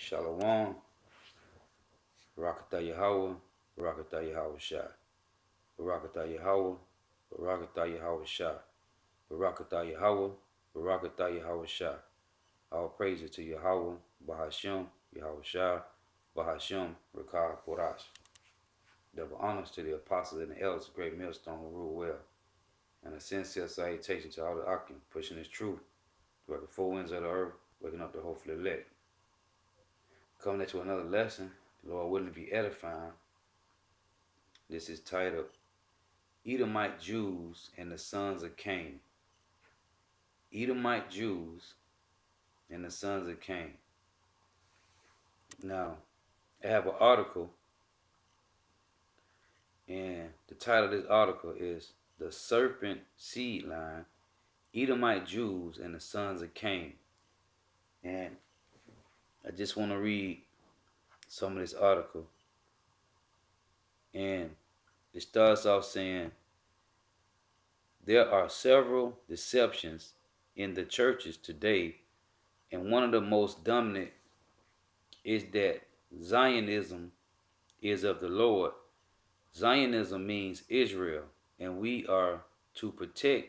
Shalom, Barakatah Yahweh, Barakatah Yahweh Shah, Barakatah Yahweh, Barakatah Yahweh Shah, Barakatah Yahweh, Barakatah Yahweh Shah. All praises to Yahweh, Bahashem, Yahweh Shah, Bahashem, Rekah Korash. Double honors to the apostles and the elders of Great Millstone who rule well, and a sincere salutation to all the Akim, pushing his truth throughout the four winds of the earth, waking up the hopefully elect. Coming at you another lesson, Lord willing to be edifying. This is titled Edomite Jews and the Sons of Cain. Edomite Jews and the Sons of Cain. Now, I have an article, and the title of this article is The Serpent Seed Line, Edomite Jews and the Sons of Cain. And I just want to read some of this article. And it starts off saying, there are several deceptions in the churches today, and one of the most dominant is that Zionism is of the Lord. Zionism means Israel, and we are to protect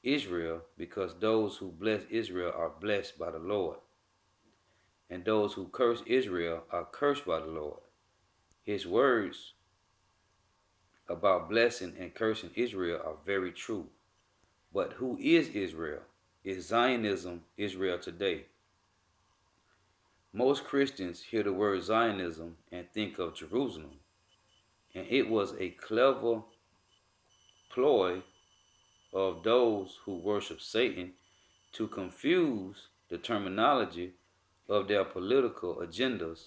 Israel because those who bless Israel are blessed by the Lord, and those who curse Israel are cursed by the Lord. His words about blessing and cursing Israel are very true. But who is Israel? Is Zionism Israel today? Most Christians hear the word Zionism and think of Jerusalem, and it was a clever ploy of those who worship Satan to confuse the terminology of their political agendas,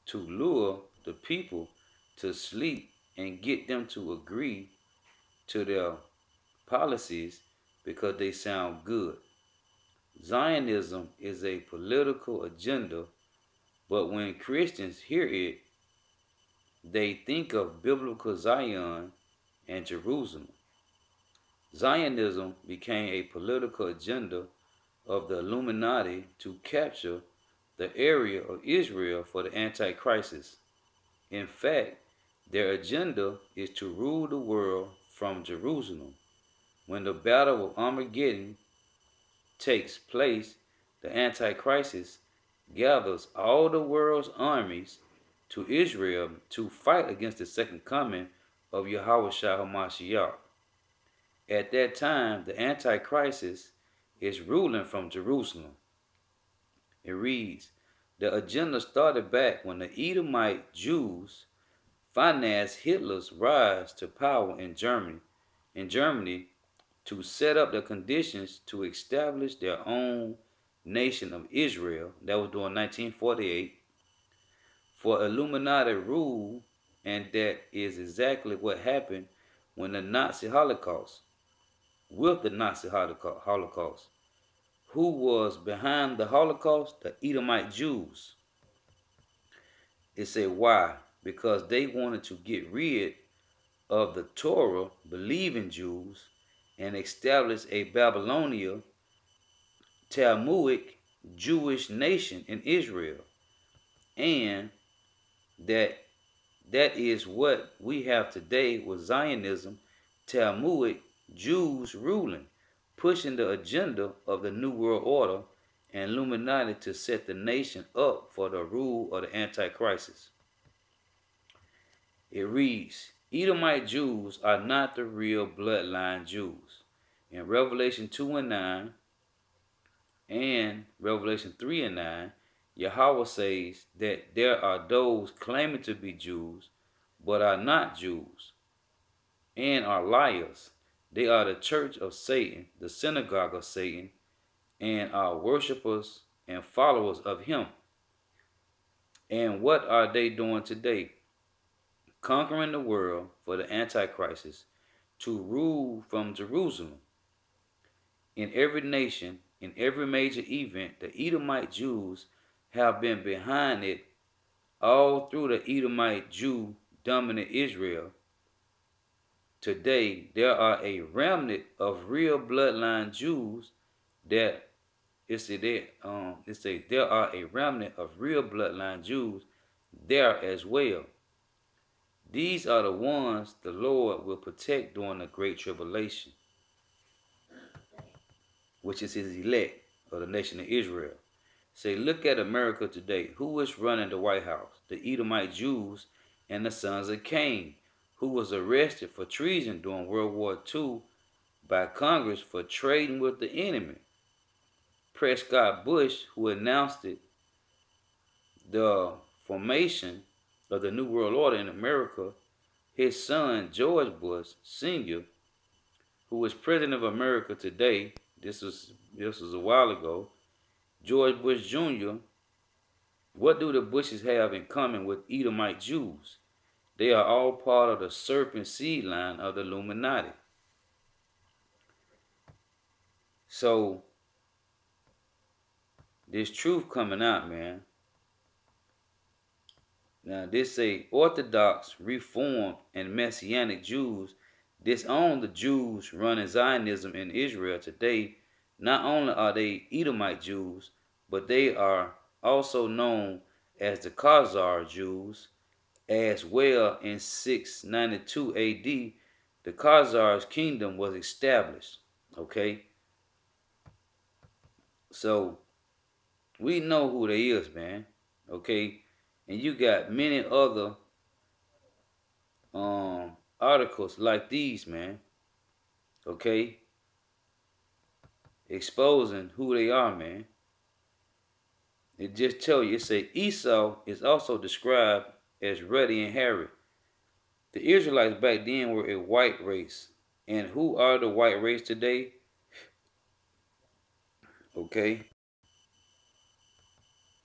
to lure the people to sleep and get them to agree to their policies because they sound good. Zionism is a political agenda, but when Christians hear it, they think of biblical Zion and Jerusalem. Zionism became a political agenda of the Illuminati to capture the area of Israel for the Antichrist. In fact, their agenda is to rule the world from Jerusalem. When the Battle of Armageddon takes place, the Antichrist gathers all the world's armies to Israel to fight against the second coming of Yahweh Shah HaMashiach. At that time, the Antichrist is ruling from Jerusalem. It reads, the agenda started back when the Edomite Jews financed Hitler's rise to power in Germany to set up the conditions to establish their own nation of Israel. That was during 1948 for Illuminati rule, and that is exactly what happened when the Nazi Holocaust. With the Nazi Holocaust, who was behind the Holocaust? The Edomite Jews. It said why? Because they wanted to get rid of the Torah believing Jews and establish a Babylonian Talmudic Jewish nation in Israel. And that is what we have today with Zionism, Talmudic Jews ruling, pushing the agenda of the New World Order and Illuminati to set the nation up for the rule of the Antichrist. It reads, Edomite Jews are not the real bloodline Jews. In Revelation 2 and 9 and Revelation 3 and 9, Yahweh says that there are those claiming to be Jews but are not Jews and are liars. They are the church of Satan, the synagogue of Satan, and are worshipers and followers of him. And what are they doing today? Conquering the world for the Antichrist to rule from Jerusalem. In every nation, in every major event, the Edomite Jews have been behind it all through the Edomite Jew dominant Israel. Today, there are a remnant of real bloodline Jews that it say there are a remnant of real bloodline Jews there as well. These are the ones the Lord will protect during the great tribulation, which is his elect of the nation of Israel. Say, look at America today. Who is running the White House? The Edomite Jews and the sons of Cain, who was arrested for treason during World War II by Congress for trading with the enemy. Prescott Bush, who announced the formation of the New World Order in America, his son George Bush Sr., who is president of America today, this was a while ago, George Bush Jr., what do the Bushes have in common with Edomite Jews? They are all part of the serpent seed line of the Illuminati. So, this truth coming out, man. Now, this say Orthodox, Reformed, and Messianic Jews disown the Jews running Zionism in Israel today. Not only are they Edomite Jews, but they are also known as the Khazar Jews. As well, in 692 AD, the Khazar's kingdom was established. Okay? So, we know who they is, man. Okay? And you got many other articles like these, man. Okay? Exposing who they are, man. It just tell you, it say Esau is also described as ruddy and hairy. The Israelites back then were a white race. And who are the white race today? Okay?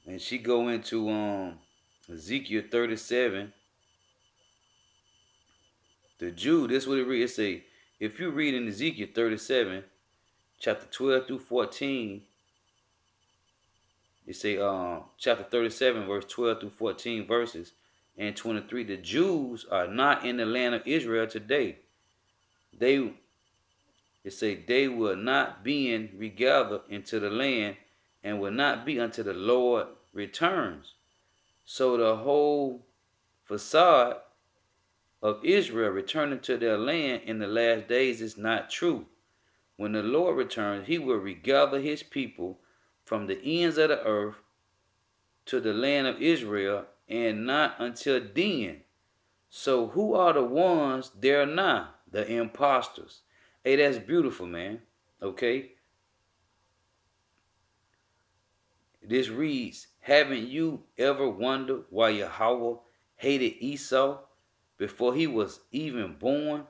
And she go into Ezekiel 37. The Jew, this is what it reads. It say, if you read in Ezekiel 37, chapter 12 through 14, it say chapter 37, verse 12 through 14 verses, and 23, the Jews are not in the land of Israel today. It say they will not be regathered into the land, and will not be until the Lord returns. So the whole facade of Israel returning to their land in the last days is not true. When the Lord returns, he will regather his people from the ends of the earth to the land of Israel, and not until then. So who are the ones there now? The imposters. Hey, that's beautiful, man. Okay? This reads, haven't you ever wondered why Yahweh hated Esau before he was even born?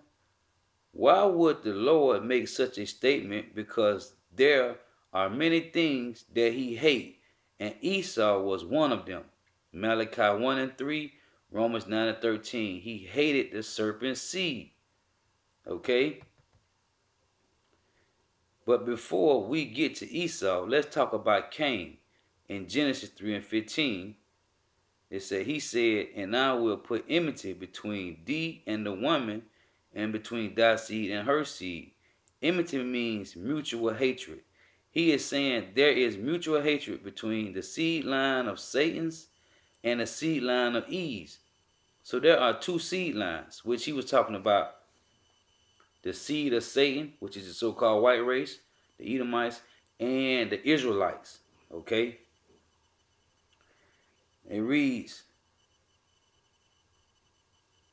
Why would the Lord make such a statement? Because there are many things that he hates, and Esau was one of them. Malachi 1 and 3, Romans 9 and 13. He hated the serpent's seed. Okay? But before we get to Esau, let's talk about Cain. In Genesis 3 and 15, he said, and I will put enmity between thee and the woman, and between thy seed and her seed. Enmity means mutual hatred. He is saying there is mutual hatred between the seed line of Satan's and the seed line of Eve's. So there are two seed lines, which he was talking about. The seed of Satan, which is the so-called white race, the Edomites, and the Israelites. Okay? It reads,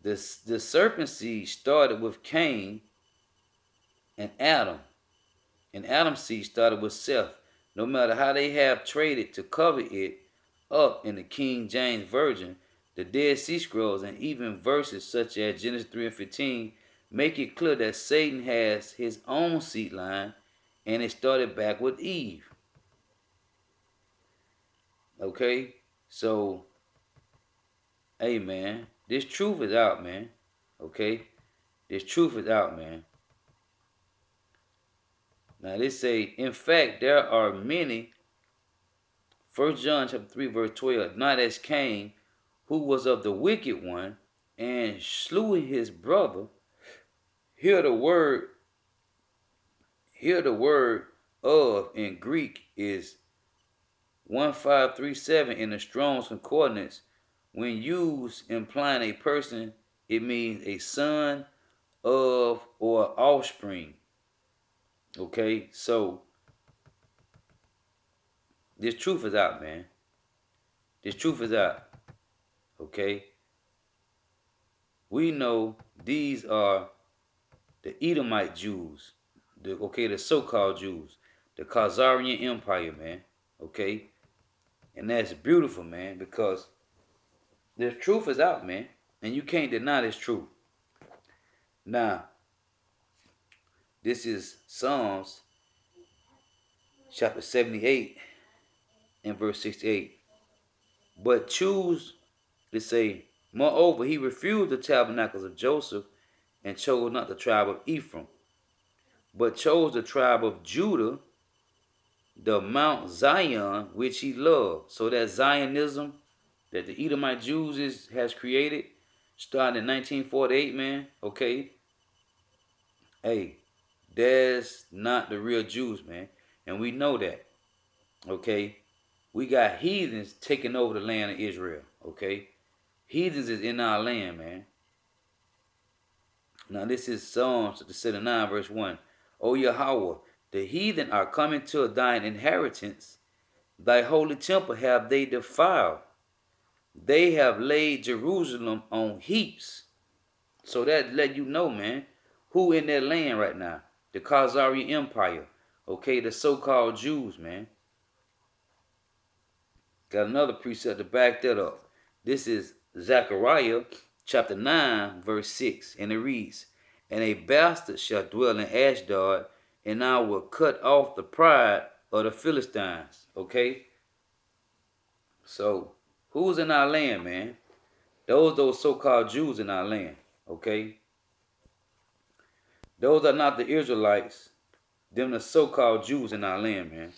the serpent seed started with Cain and Adam. And Adam's seed started with Seth. No matter how they have traded to cover it up in the King James Version, the Dead Sea Scrolls, and even verses such as Genesis 3 and 15 make it clear that Satan has his own seed line, and it started back with Eve. Okay? So, hey, man, this truth is out, man. Okay? This truth is out, man. Now, they say, in fact, there are many. 1 John chapter 3, verse 12, not as Cain, who was of the wicked one, and slew his brother. Here the word of in Greek is 1537 in the Strong's Concordance, when used implying a person, it means a son of or offspring. Okay, so this truth is out, man. This truth is out. Okay, we know these are the Edomite Jews, the so-called Jews, the Khazarian Empire, man. Okay, and that's beautiful, man, because the truth is out, man, and you can't deny this truth. Now, this is Psalms chapter 78 and verse 68. But choose to say, moreover, he refused the tabernacles of Joseph and chose not the tribe of Ephraim, but chose the tribe of Judah, the Mount Zion, which he loved. So that Zionism that the Edomite Jews has created, starting in 1948, man, okay? Hey, that's not the real Jews, man. And we know that, okay? We got heathens taking over the land of Israel, okay? Heathens is in our land, man. Now this is Psalms 79 verse 1. O Yahweh, the heathen are coming to thine inheritance. Thy holy temple have they defiled. They have laid Jerusalem on heaps. So that let you know, man, who in that land right now. The Khazarian Empire. Okay, the so-called Jews, man. Got another precept to back that up. This is Zechariah chapter 9 verse 6. And it reads, and a bastard shall dwell in Ashdod, and I will cut off the pride of the Philistines. Okay? So, who's in our land, man? Those so-called Jews in our land. Okay? Those are not the Israelites. Them the so-called Jews in our land, man.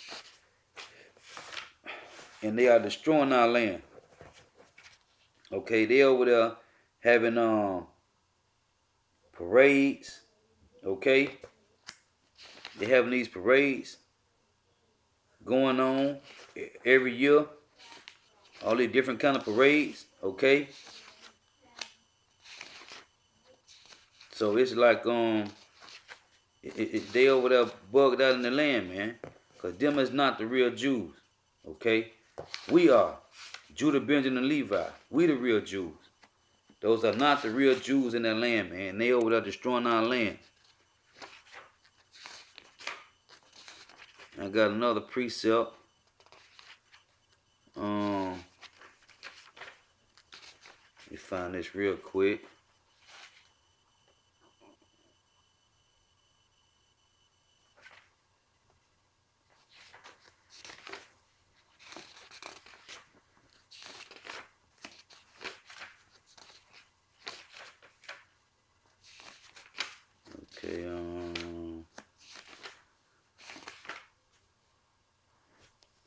And they are destroying our land. Okay, they over there having parades. Okay? They having these parades going on every year. All these different kind of parades. Okay? So it's like they over there bugged out in the land, man. Because them is not the real Jews. Okay? We are. Judah, Benjamin, and Levi. We the real Jews. Those are not the real Jews in that land, man. They over there destroying our land. I got another precept. Let me find this real quick. Okay,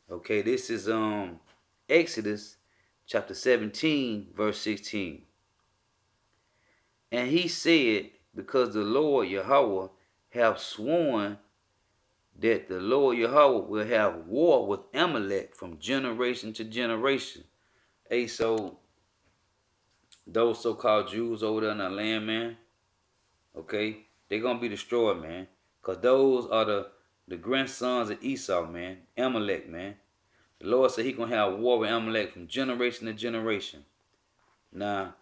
okay, this is Exodus chapter 17 verse 16. And he said, because the Lord Yahweh have sworn that the Lord Yahweh will have war with Amalek from generation to generation. Hey, so those so-called Jews over there in our land, man, okay, they're going to be destroyed, man. Because those are the grandsons of Esau, man. Amalek, man. The Lord said he's going to have war with Amalek from generation to generation. Now,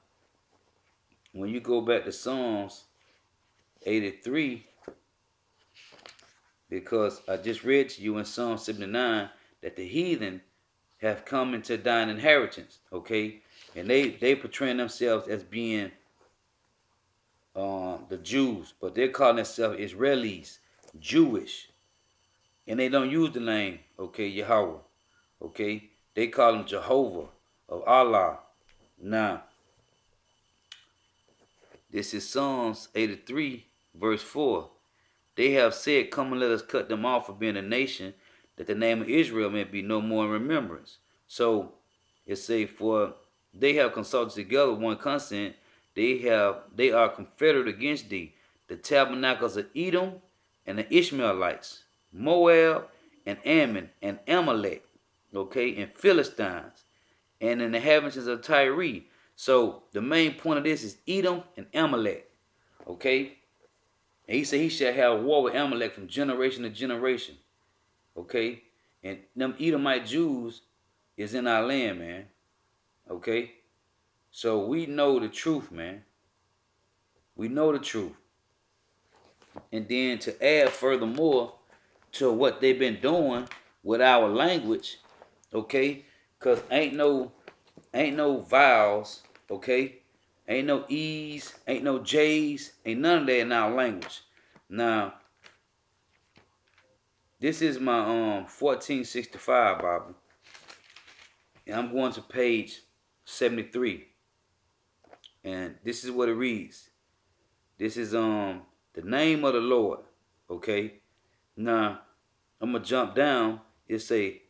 when you go back to Psalms 83, because I just read to you in Psalm 79 that the heathen have come into thine inheritance, okay? And they portraying themselves as being the Jews, but they're calling themselves Israelis, Jewish. And they don't use the name, okay, Yahweh. Okay? They call him Jehovah of Allah. Now, this is Psalms 83, verse 4. They have said, come and let us cut them off for being a nation, that the name of Israel may be no more in remembrance. So, it say, for they have consulted together with one consent, they are confederate against thee, the tabernacles of Edom and the Ishmaelites, Moab and Ammon and Amalek. okay, and Philistines, and the inhabitants of Tyre. So the main point of this is Edom and Amalek, okay? And he said he shall have war with Amalek from generation to generation, okay? And them Edomite Jews is in our land, man, okay? So we know the truth, man. We know the truth. And then to add furthermore to what they've been doing with our language, okay? Cause ain't no vowels, okay? Ain't no E's, ain't no J's, ain't none of that in our language. Now, this is my 1465 Bible. And I'm going to page 73. And this is what it reads. This is the name of the Lord. Okay. Now I'm gonna jump down. It say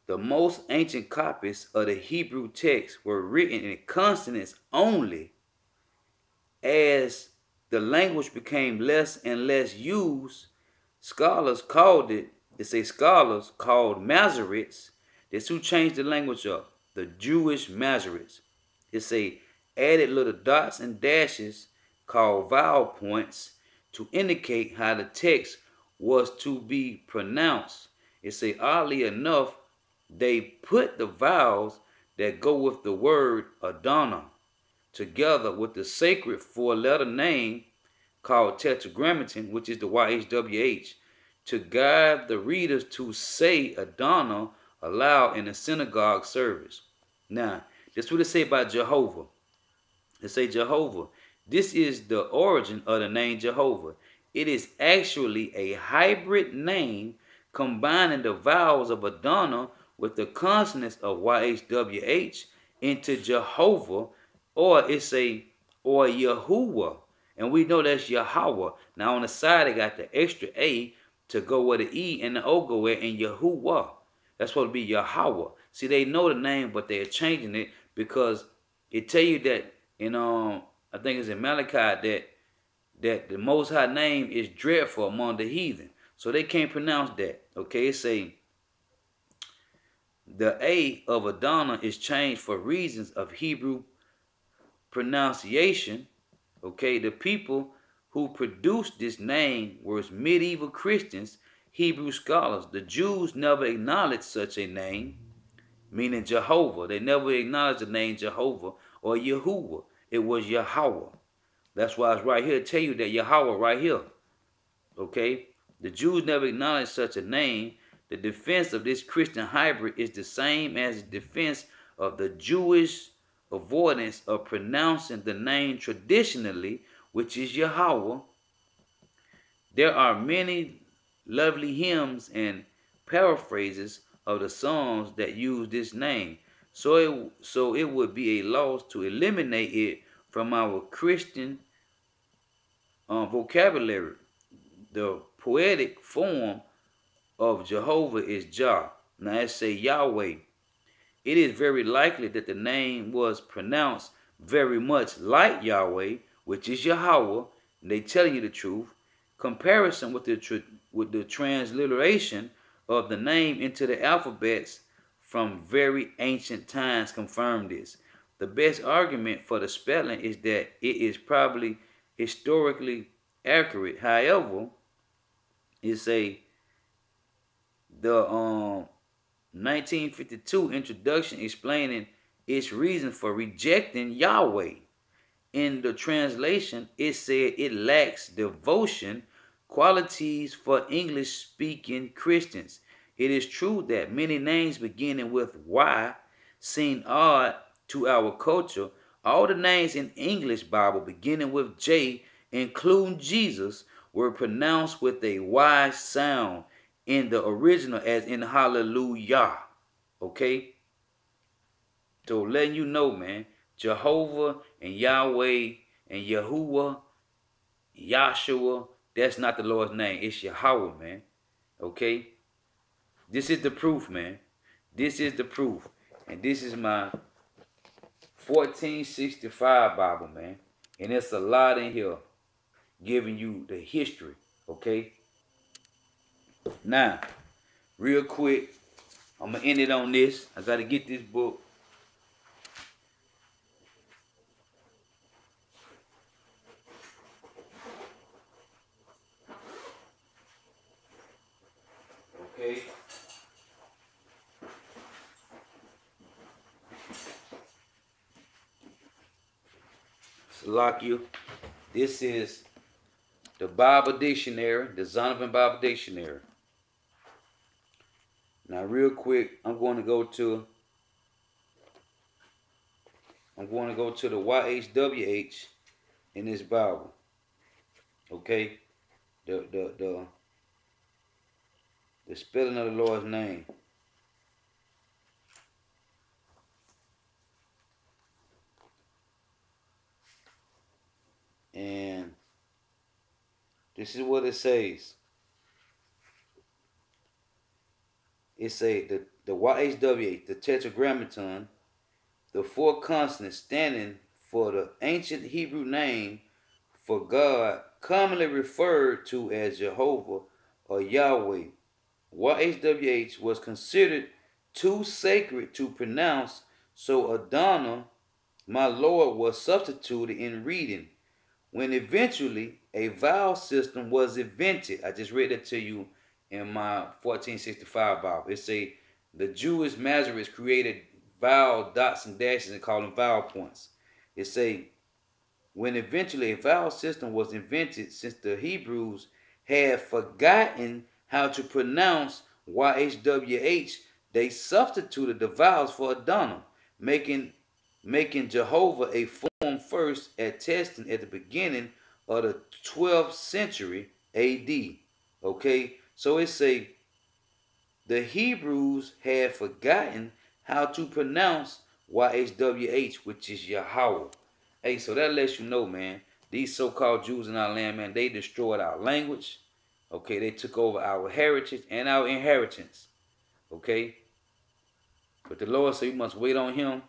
the most ancient copies of the Hebrew text were written in consonants only. As the language became less and less used, scholars called it. They say scholars called Masoretes. That's who changed the language up. The Jewish Masoretes. It say added little dots and dashes called vowel points to indicate how the text was to be pronounced. It say oddly enough, they put the vowels that go with the word Adonai together with the sacred four-letter name called Tetragrammaton, which is the YHWH, to guide the readers to say Adonai aloud in the synagogue service. Now, that's what it say about Jehovah. It say Jehovah. This is the origin of the name Jehovah. It is actually a hybrid name combining the vowels of Adonai with the consonants of YHWH into Jehovah, or it's a or Yahuwah. And we know that's Yahweh. Now on the side, they got the extra A to go with the E and the O go with, and Yahuwah. That's supposed to be Yahweh. See, they know the name, but they're changing it because it tell you that in I think it's in Malachi that the Most High name is dreadful among the heathen, so they can't pronounce that. Okay, it say the A of Adonai is changed for reasons of Hebrew pronunciation. Okay, the people who produced this name were medieval Christians, Hebrew scholars. The Jews never acknowledged such a name, meaning Jehovah. They never acknowledged the name Jehovah or Yahuwah. It was Yahweh. That's why it's right here to tell you that Yahweh right here. Okay? The Jews never acknowledged such a name. The defense of this Christian hybrid is the same as the defense of the Jewish avoidance of pronouncing the name traditionally, which is Yahweh. There are many lovely hymns and paraphrases of the Psalms that use this name. So it would be a loss to eliminate it from our Christian vocabulary. The poetic form of Jehovah is Jah. Now let's say Yahweh. It is very likely that the name was pronounced very much like Yahweh, which is Yahweh. And they telling you the truth. Comparison with the transliteration of the name into the alphabets from very ancient times confirm this. The best argument for the spelling is that it is probably historically accurate. However, it's the 1952 introduction explaining its reason for rejecting Yahweh. In the translation, it said it lacks devotion qualities for English-speaking Christians. It is true that many names beginning with Y seem odd to our culture. All the names in English Bible beginning with J, including Jesus, were pronounced with a Y sound in the original as in hallelujah. Okay? So letting you know, man, Jehovah and Yahweh and Yahuwah, Yahshua, that's not the Lord's name. It's Yahweh, man. Okay? This is the proof, man. This is the proof. And this is my 1465 Bible, man. And it's a lot in here giving you the history. Okay? Now, real quick, I'm gonna end it on this. I gotta get this book. Okay. Salakia. This is the Bible Dictionary, the Zonovan Bible Dictionary. Now, real quick, I'm going to go to the YHWH in this Bible. Okay, the spelling of the Lord's name. And this is what it says. It say the YHWH, the Tetragrammaton, the four consonants standing for the ancient Hebrew name for God, commonly referred to as Jehovah or Yahweh. YHWH was considered too sacred to pronounce, so Adonai, my Lord, was substituted in reading. When eventually a vowel system was invented, I just read that to you in my 1465 Bible. It say the Jewish Masoretes created vowel dots and dashes and called them vowel points. It say when eventually a vowel system was invented, since the Hebrews had forgotten how to pronounce YHWH, they substituted the vowels for Adonai, making Jehovah a form first attesting at the beginning of the 12th century AD. Okay, so it say the Hebrews had forgotten how to pronounce YHWH, which is Yahweh. Hey, so that lets you know, man, these so-called Jews in our land, man, they destroyed our language. Okay, they took over our heritage and our inheritance. Okay, but the Lord said we must wait on him,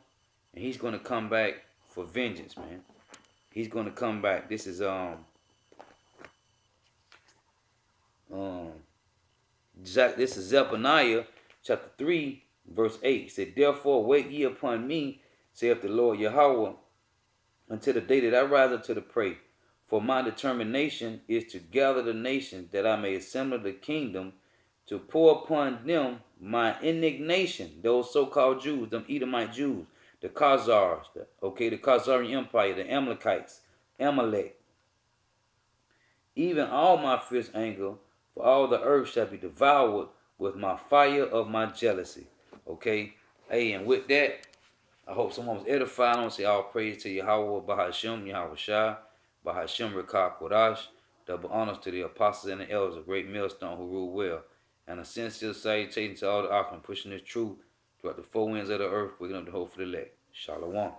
and he's going to come back for vengeance, man. He's going to come back. This is this is Zephaniah chapter 3, verse 8. It said, therefore wait ye upon me, saith the Lord Yahweh, until the day that I rise up to the prey. For my determination is to gather the nations, that I may assemble the kingdom, to pour upon them my indignation. Those so-called Jews, them Edomite Jews, the Khazars, the Khazarian Empire, the Amalekites, Amalek, even all my fierce anger, for all the earth shall be devoured with my fire of my jealousy. Okay? Hey, and with that, I hope someone was edified. I want to say all praise to Yahweh, Bahashem, Yahweh Shah, Bahashem, Rekah, Kodash. Double honors to the apostles and the elders, a great millstone who rule well. And a sincere salutation to all the Akim pushing this truth throughout the four winds of the earth, waking up the hope for the elect. Shalom.